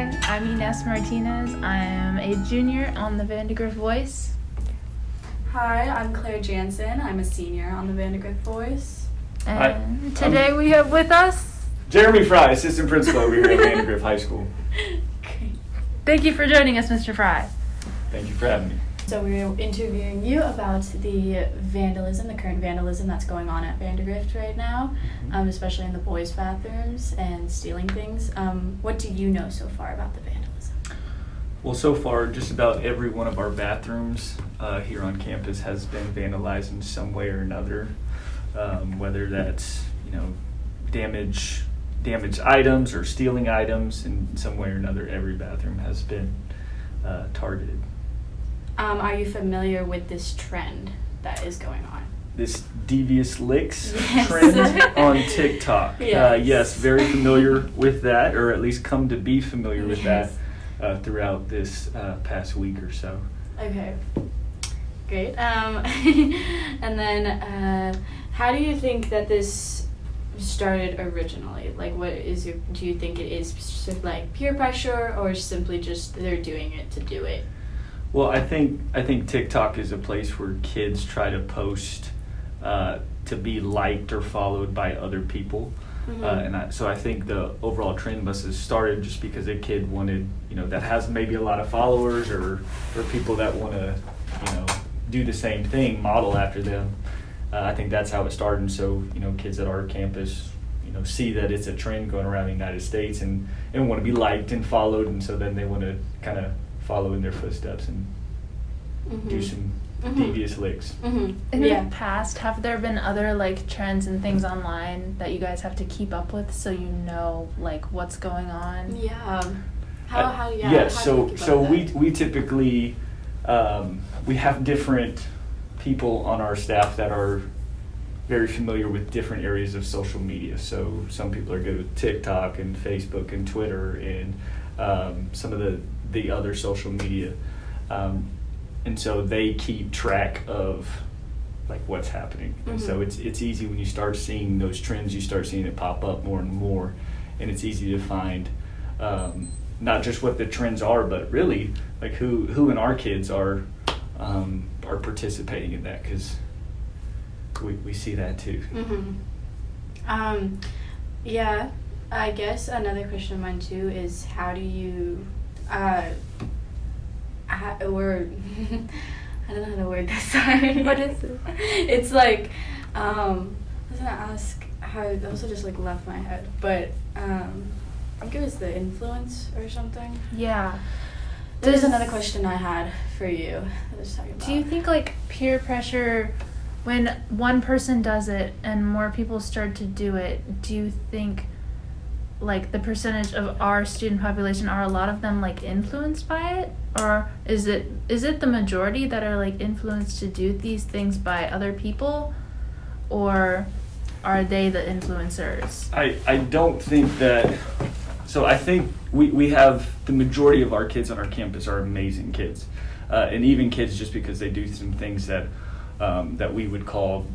Hi, I'm Yness Martinez. I'm a junior on the Vandegrift Voice. Hi, I'm Claire Janson. I'm a senior on the Vandegrift Voice. And today we have with us Jeremy Fry, assistant principal over here at Vandegrift High School. Thank you for joining us, Mr. Fry. Thank you for having me. So we're interviewing you about the vandalism, the current vandalism that's going on at Vandegrift right now, especially in the boys' bathrooms and stealing things. What do you know so far about the vandalism? Well, so far, just about every one of our bathrooms here on campus has been vandalized in some way or another, whether that's damaged items or stealing items in some way or another. Every bathroom has been targeted. Are you familiar with this trend that is going on? This Devious Licks Yes. trend on TikTok. Yes. Very familiar with that, or at least come to be familiar with Yes. that throughout this past week or so. Okay, great. And then, how do you think that this started originally? Like, do you think it is sort of like peer pressure, or simply just they're doing it to do it? Well, I think TikTok is a place where kids try to post to be liked or followed by other people. Mm-hmm. So I think the overall trend must have started just because a kid wanted, that has maybe a lot of followers or people that want to, do the same thing, model after them. I think that's how it started. And so, kids at our campus, see that it's a trend going around the United States and want to be liked and followed. And so then they want to kind of follow in their footsteps and do some devious licks. In the past, have there been other trends and things online that you guys have to keep up with so what's going on? Yeah. Yes. So we typically we have different people on our staff that are very familiar with different areas of social media. So some people are good with TikTok and Facebook and Twitter and some of the other social media. And so they keep track of what's happening. And so it's easy when you start seeing those trends, you start seeing it pop up more and more. And it's easy to find not just what the trends are, but really who in our kids are participating in that, because we see that too. Yeah, I guess another question of mine too is, how do you I don't know how to word this, sorry. What is it? It's I was gonna ask how, it also just left my head, but I think it was the influence or something. Yeah. There's another question I had for you that I was talking about. Do you think peer pressure, when one person does it and more people start to do it, do you think the percentage of our student population, are a lot of them influenced by it, or is it the majority that are influenced to do these things by other people, or are they the influencers? I don't think that. So I think we have the majority of our kids on our campus are amazing kids, and even kids just because they do some things that that we would call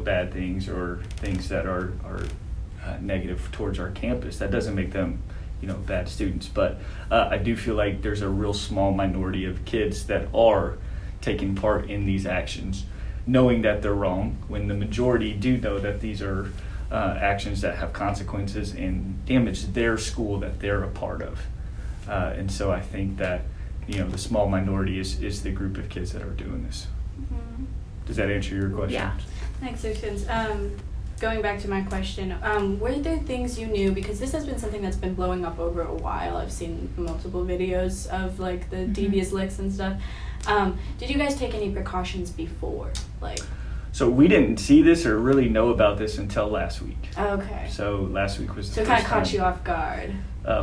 bad things or things that are negative towards our campus. That doesn't make them bad students, but I do feel like there's a real small minority of kids that are taking part in these actions, knowing that they're wrong, when the majority do know that these are actions that have consequences and damage their school that they're a part of. And so I think that the small minority is the group of kids that are doing this. Does that answer your question? Yeah, makes sense. Going back to my question, were there things you knew, because this has been something that's been blowing up over a while. I've seen multiple videos of the Devious Licks and stuff. Did you guys take any precautions before? So we didn't see this or really know about this until last week. Okay. So last week was the so it kind of caught you off guard.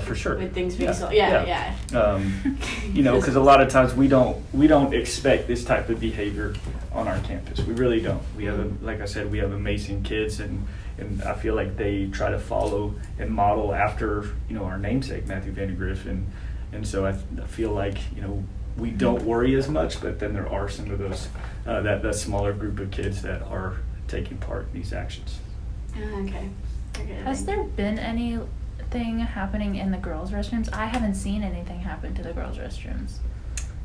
For sure. With things being yeah. Because a lot of times we don't expect this type of behavior on our campus. We really don't. We have, like I said, we have amazing kids, and I feel like they try to follow and model after our namesake, Matthew Vandegrift, and so I feel like we don't worry as much, but then there are some of those that smaller group of kids that are taking part in these actions. Okay. Has there been any thing happening in the girls' restrooms? I haven't seen anything happen to the girls' restrooms.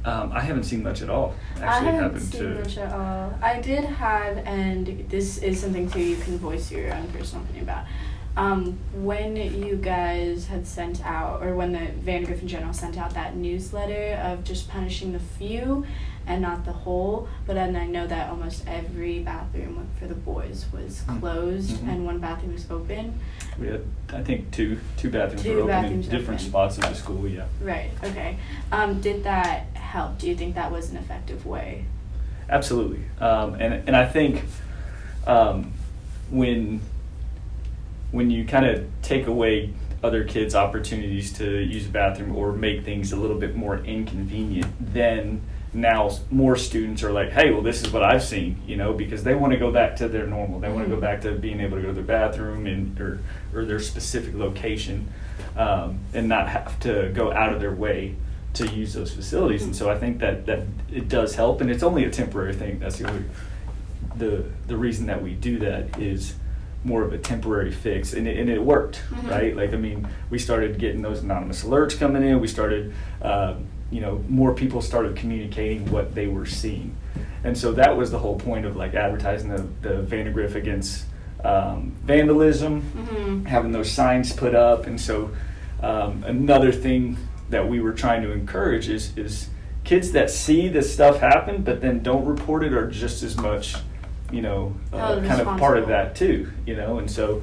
I haven't seen much at all. I Actually, haven't happened seen to. much at all. I did have, and this is something too you can voice your own personal opinion about. When you guys had sent out, or when the Vandegrift in general sent out that newsletter of just punishing the few and not the whole, but then I know that almost every bathroom for the boys was closed and one bathroom was open. We had, I think, two bathrooms Two were open in bathrooms different open. spots of the school. Yeah. Right, okay. Did that help? Do you think that was an effective way? Absolutely. And I think when you kind of take away other kids' opportunities to use a bathroom or make things a little bit more inconvenient, then now more students are like, hey, well, this is what I've seen, because they want to go back to their normal. They want to go back to being able to go to their bathroom or their specific location and not have to go out of their way to use those facilities. And so I think that it does help, and it's only a temporary thing. That's the reason that we do that is more of a temporary fix, and it worked, right? Like, I mean, we started getting those anonymous alerts coming in. We started, more people started communicating what they were seeing. And so that was the whole point of like advertising the Vandegrift against vandalism, having those signs put up. And so another thing that we were trying to encourage is kids that see this stuff happen but then don't report it are just as much kind of part of that too, and so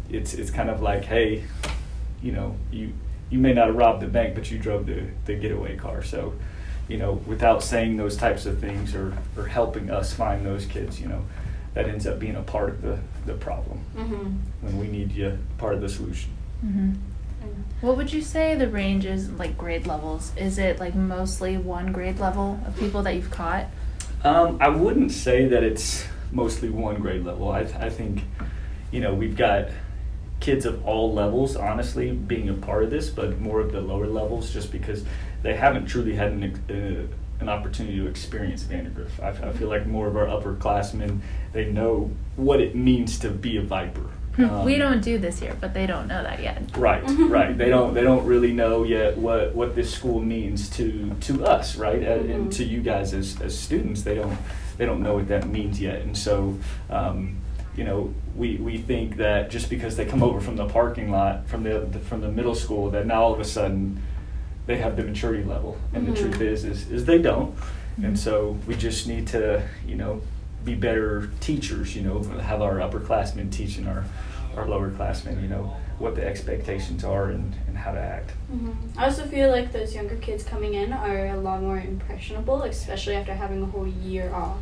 it's kind of like, hey, you may not have robbed the bank, but you drove the getaway car. So, without saying those types of things or helping us find those kids, that ends up being a part of the problem when we need you part of the solution. What would you say the range is, like grade levels? Is it like mostly one grade level of people that you've caught? I wouldn't say that it's mostly one grade level. I think, we've got kids of all levels, honestly, being a part of this, but more of the lower levels just because they haven't truly had an opportunity to experience Vandegrift. I feel like more of our upperclassmen, they know what it means to be a Viper. We don't do this here, but they don't know that yet. Right. They don't really know yet what this school means to us, right? And to you guys as students, they don't know what that means yet. And so, we think that just because they come over from the parking lot from the middle school, that now all of a sudden they have the maturity level. And the truth is they don't. And so we just need to be better teachers. Have our upperclassmen teaching our lowerclassmen, what the expectations are and how to act. I also feel like those younger kids coming in are a lot more impressionable, especially after having a whole year off.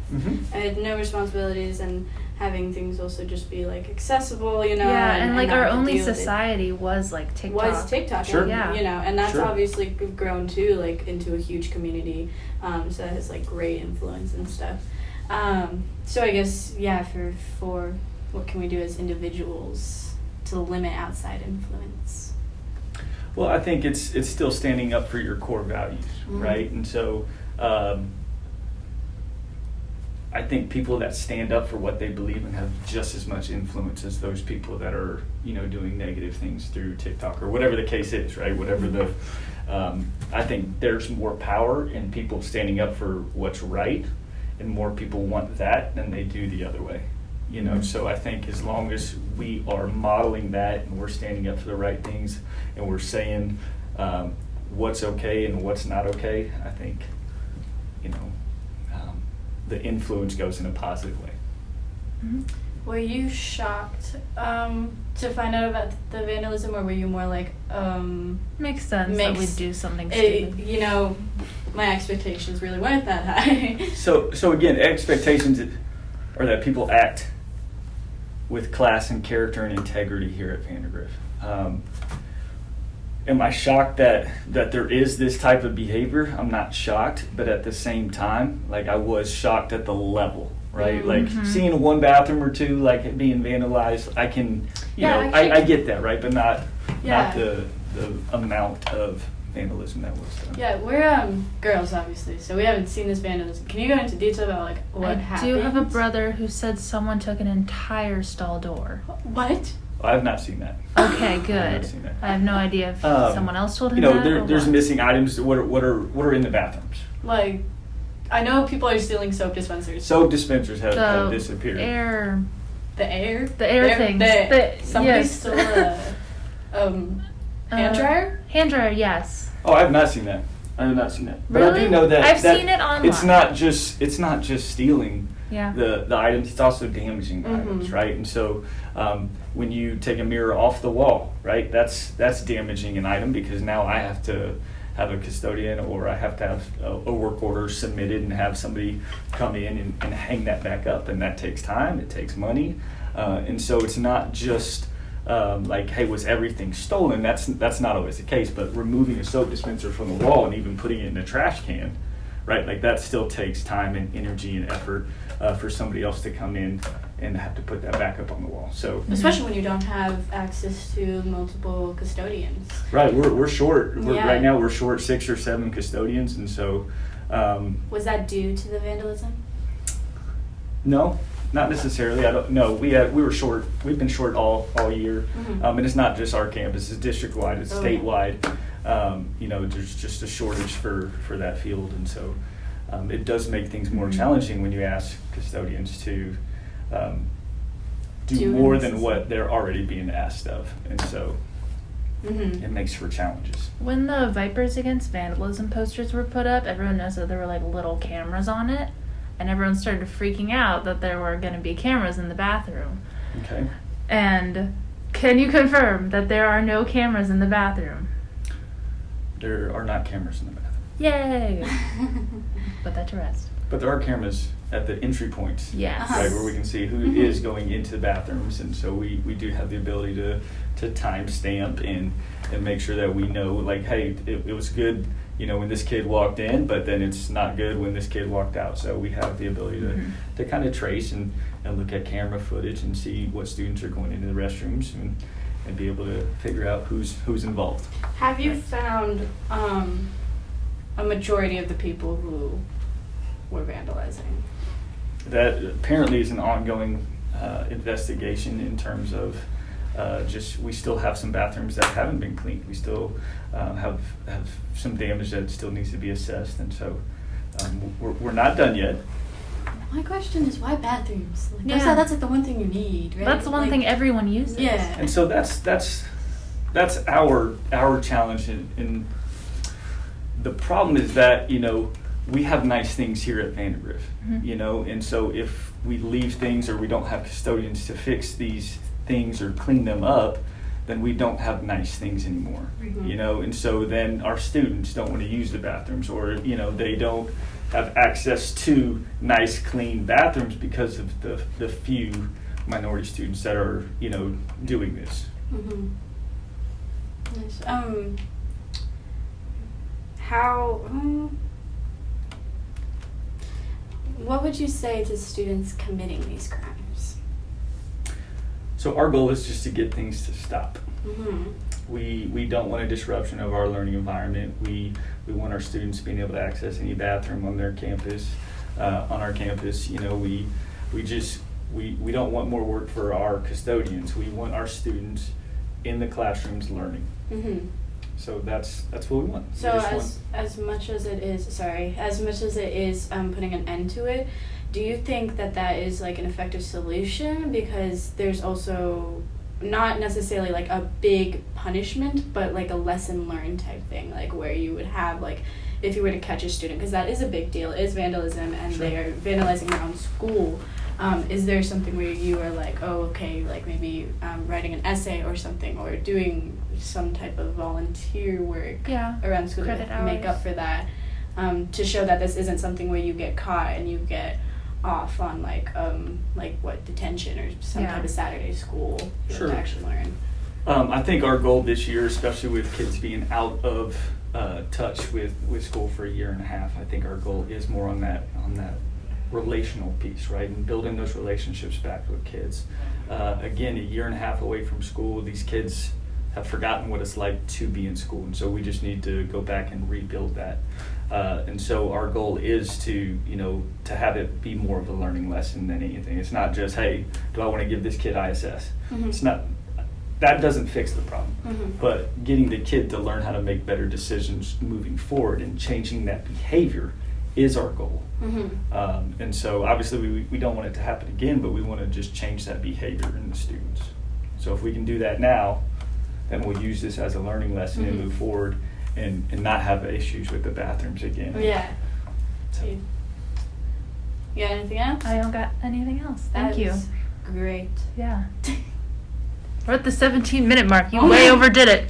And no responsibilities and having things also just be like accessible, Yeah, and like not our have to only deal with it. society was like TikTok. Sure. And, Yeah. and that's Sure. obviously grown too, like into a huge community. So that has like great influence and stuff. So I guess, for what can we do as individuals to limit outside influence? Well, I think it's still standing up for your core values, right? And so I think people that stand up for what they believe in have just as much influence as those people that are, doing negative things through TikTok or whatever the case is, right? Whatever the, I think there's more power in people standing up for what's right, and more people want that than they do the other way. So I think as long as we are modeling that and we're standing up for the right things and we're saying what's okay and what's not okay, I think, the influence goes in a positive way. Were you shocked to find out about the vandalism, or were you more like, Makes sense that we do something it, stupid. my expectations really weren't that high. So again, expectations are that people act with class and character and integrity here at Vandegrift. Am I shocked that there is this type of behavior? I'm not shocked, but at the same time, like I was shocked at the level, right? Like seeing one bathroom or two like it being vandalized, I can, I get that, right? But not the amount of vandalism that was done. Yeah, we're girls obviously, so we haven't seen this vandalism. Can you go into detail about like what happened? I do have a brother who said someone took an entire stall door. What? I have not seen that. Okay, I have good. not seen that. I have no idea if someone else told him You know, that. or there's what. missing items. What are in the bathrooms? Like, I know people are stealing soap dispensers. Soap dispensers have The disappeared. air. The air? The air things. Somebody yes. stole a hand dryer? Hand dryer, yes. Oh, I have not seen that. I have not seen that. But I Really? do know that I've seen it online. It's not just stealing Yeah. the items. It's also damaging the items, right? And so when you take a mirror off the wall, right, that's damaging an item because now I have to have a custodian or I have to have a work order submitted and have somebody come in and hang that back up, and that takes time. It takes money, and so it's not just. Like, hey, was everything stolen? That's not always the case, but removing a soap dispenser from the wall and even putting it in a trash can, right? Like that still takes time and energy and effort for somebody else to come in and have to put that back up on the wall. So Especially when you don't have access to multiple custodians. right, we're short. Yeah. Right now we're short 6 or 7 custodians, and so Was that due to the vandalism? no. Not necessarily. I don't know. We were short. We've been short all year, and it's not just our campus. It's district wide. It's statewide. You know, there's just a shortage for that field, and so it does make things more challenging when you ask custodians to do more than what they're already being asked of, and so it makes for challenges. When the Vipers Against Vandalism posters were put up, everyone knows that there were like little cameras on it. And everyone started freaking out that there were going to be cameras in the bathroom. Okay. And can you confirm that there are no cameras in the bathroom? There are not cameras in the bathroom. Yay! Put that to rest. But there are cameras at the entry points. Yes. Right, where we can see who is going into the bathrooms, and so we do have the ability to time stamp and make sure that we know, like, hey, it was good, you know, when this kid walked in, but then it's not good when this kid walked out. So we have the ability to kind of trace and look at camera footage and see what students are going into the restrooms and be able to figure out who's involved. Have you found a majority of the people who were vandalizing? That apparently is an ongoing investigation in terms of we still have some bathrooms that haven't been cleaned. We still have some damage that still needs to be assessed, and so we're not done yet. My question is, why bathrooms? Like, Yeah. that's like the one thing you need, right? That's the one Like, thing everyone uses. Yeah. And so that's our challenge, and the problem is that, you know, we have nice things here at Vandegrift, you know, and so if we leave things or we don't have custodians to fix these things or clean them up, then we don't have nice things anymore, you know, and so then our students don't want to use the bathrooms, or, you know, they don't have access to nice clean bathrooms because of the few minority students that are, you know, doing this. Nice. What would you say to students committing these crimes? So our goal is just to get things to stop. We don't want a disruption of our learning environment. We want our students being able to access any bathroom on their campus, on our campus. You know, we don't want more work for our custodians. We want our students in the classrooms learning. So that's what we want. So as much as it is putting an end to it, do you think that is like an effective solution? Because there's also not necessarily like a big punishment, but like a lesson learned type thing, like where you would have, like, if you were to catch a student, because that is a big deal, is vandalism, and Sure. they are vandalizing their own school. Is there something where you are like, oh, okay, like maybe writing an essay or something, or doing some type of volunteer work around school Credit to make hours. up for that, to show that this isn't something where you get caught and you get off on like what, detention or some type of Saturday school. You Sure. have to actually learn. I think our goal this year, especially with kids being out of touch with school for a year and a half, I think our goal is more on that relational piece, right? And building those relationships back with kids. Again, a year and a half away from school, these kids have forgotten what it's like to be in school, and so we just need to go back and rebuild that. And so our goal is to have it be more of a learning lesson than anything. It's not just, hey, do I want to give this kid ISS? It's not. that doesn't fix the problem. Mhm. But getting the kid to learn how to make better decisions moving forward and changing that behavior is our goal. Mhm. And so obviously we don't want it to happen again, but we want to just change that behavior in the students. So if we can do that now, then we'll use this as a learning lesson and Mhm. move forward and not have issues with the bathrooms again. Yeah. So- You got anything else? I don't got anything else. Thank That you. is great. Yeah. We're at the 17-minute mark. You Oh way my- overdid it.